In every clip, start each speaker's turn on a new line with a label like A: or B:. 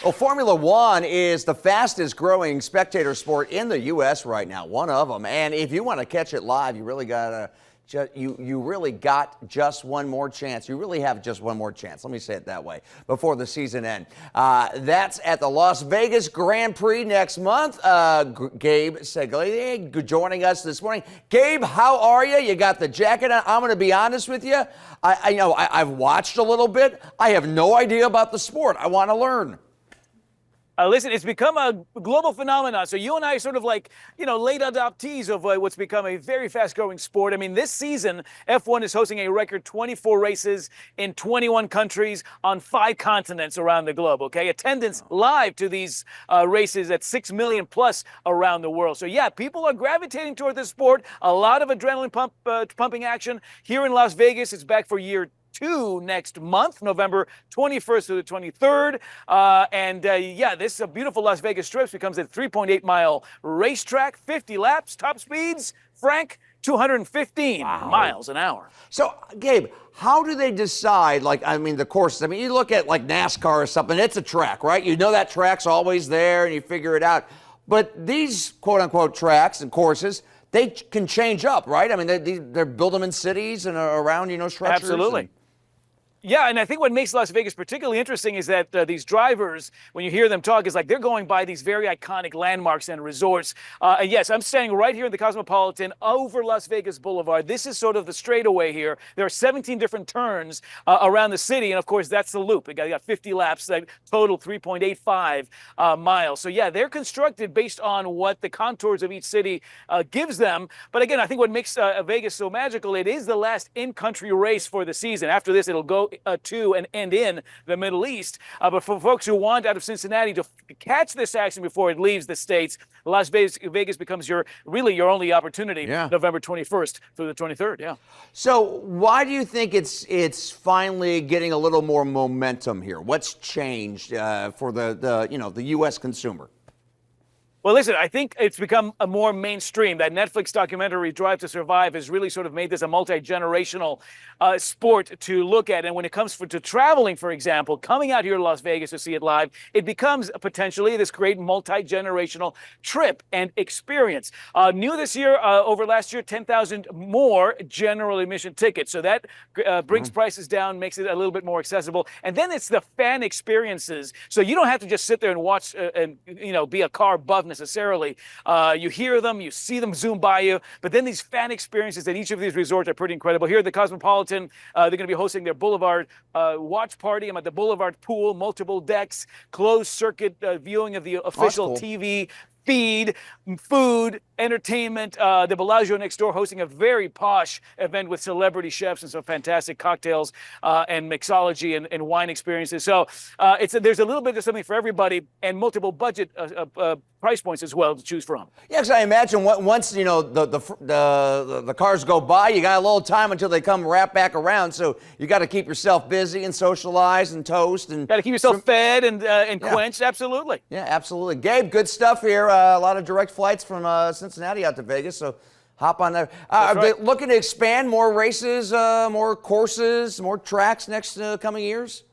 A: Well, Formula One is the fastest growing spectator sport in the U.S. right now, one of them. And if you want to catch it live, you really got just one more chance. You really have just one more chance. Let me say it that way before the season ends. That's at the Las Vegas Grand Prix next month. Gabe Segley joining us this morning. Gabe, how are you? You got the jacket on. I'm going to be honest with you. I know I've watched a little bit. I have no idea about the sport. I want to learn.
B: Listen, it's become a global phenomenon. So you and I are sort of like, late adoptees of what's become a very fast-growing sport. I mean, this season, F1 is hosting a record 24 races in 21 countries on 5 continents around the globe, okay? Attendance live to these races at 6 million plus around the world. So, yeah, people are gravitating toward this sport. A lot of adrenaline pumping action. Here in Las Vegas, it's back for year 2 next month, November 21st to the 23rd. Yeah, this beautiful Las Vegas Strip becomes a 3.8-mile racetrack, 50 laps, top speeds, Frank, 215 miles an hour.
A: So, Gabe, how do they decide, the courses? I mean, you look at like NASCAR or something, it's a track, right? You know that track's always there and you figure it out. But these quote-unquote tracks and courses, they can change up, right? I mean, they build them in cities and around, structures.
B: Absolutely. Yeah, and I think what makes Las Vegas particularly interesting is that these drivers, when you hear them talk, is like they're going by these very iconic landmarks and resorts. And yes, I'm standing right here in the Cosmopolitan over Las Vegas Boulevard. This is sort of the straightaway here. There are 17 different turns around the city, and of course, that's the loop. You got 50 laps, total 3.85 miles. So yeah, they're constructed based on what the contours of each city gives them. But again, I think what makes Vegas so magical, it is the last in-country race for the season. After this, it'll go to and end in the Middle East. But for folks who want out of Cincinnati to catch this action before it leaves the States, Las Vegas becomes your only opportunity.
A: Yeah.
B: November 21st through the 23rd. Yeah.
A: So why do you think it's finally getting a little more momentum here? What's changed for the U.S. consumer?
B: Well, listen, I think it's become a more mainstream. That Netflix documentary, Drive to Survive, has really sort of made this a multi-generational sport to look at. And when it comes to traveling, for example, coming out here to Las Vegas to see it live, it becomes potentially this great multi-generational trip and experience. New this year, over last year, 10,000 more general admission tickets. So that brings prices down, makes it a little bit more accessible. And then it's the fan experiences. So you don't have to just sit there and watch and be a car buff necessarily. You hear them, you see them zoom by you, but then these fan experiences at each of these resorts are pretty incredible. Here at the Cosmopolitan, they're going to be hosting their Boulevard watch party. I'm at the Boulevard pool, multiple decks, closed circuit viewing of the official TV feed, food, entertainment. The Bellagio next door hosting a very posh event with celebrity chefs and some fantastic cocktails and mixology and wine experiences. So there's a little bit of something for everybody and multiple budget price points as well to choose from.
A: Yeah, because I imagine once the cars go by, you got a little time until they come wrap back around. So you got to keep yourself busy and socialize and toast and
B: got to keep yourself fed and quenched. Absolutely.
A: Yeah, absolutely. Gabe, good stuff here. A lot of direct flights from Cincinnati out to Vegas. So hop on there. Are they looking to expand more races, more courses, more tracks next coming years?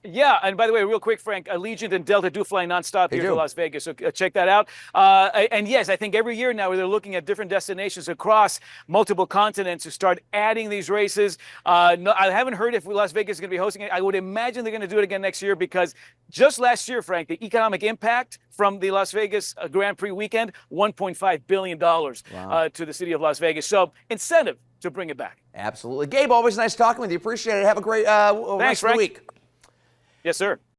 B: Yeah, and by the way, real quick, Frank, Allegiant and Delta do fly nonstop here to Las Vegas, so check that out. And yes, I think every year now they're looking at different destinations across multiple continents to start adding these races. No, I haven't heard if Las Vegas is going to be hosting it. I would imagine they're going to do it again next year because just last year, Frank, the economic impact from the Las Vegas Grand Prix weekend, $1.5 billion to the city of Las Vegas. So incentive to bring it back.
A: Absolutely. Gabe, always nice talking with you. Appreciate it. Have a great
B: Thanks,
A: rest of the week.
B: Yes, sir.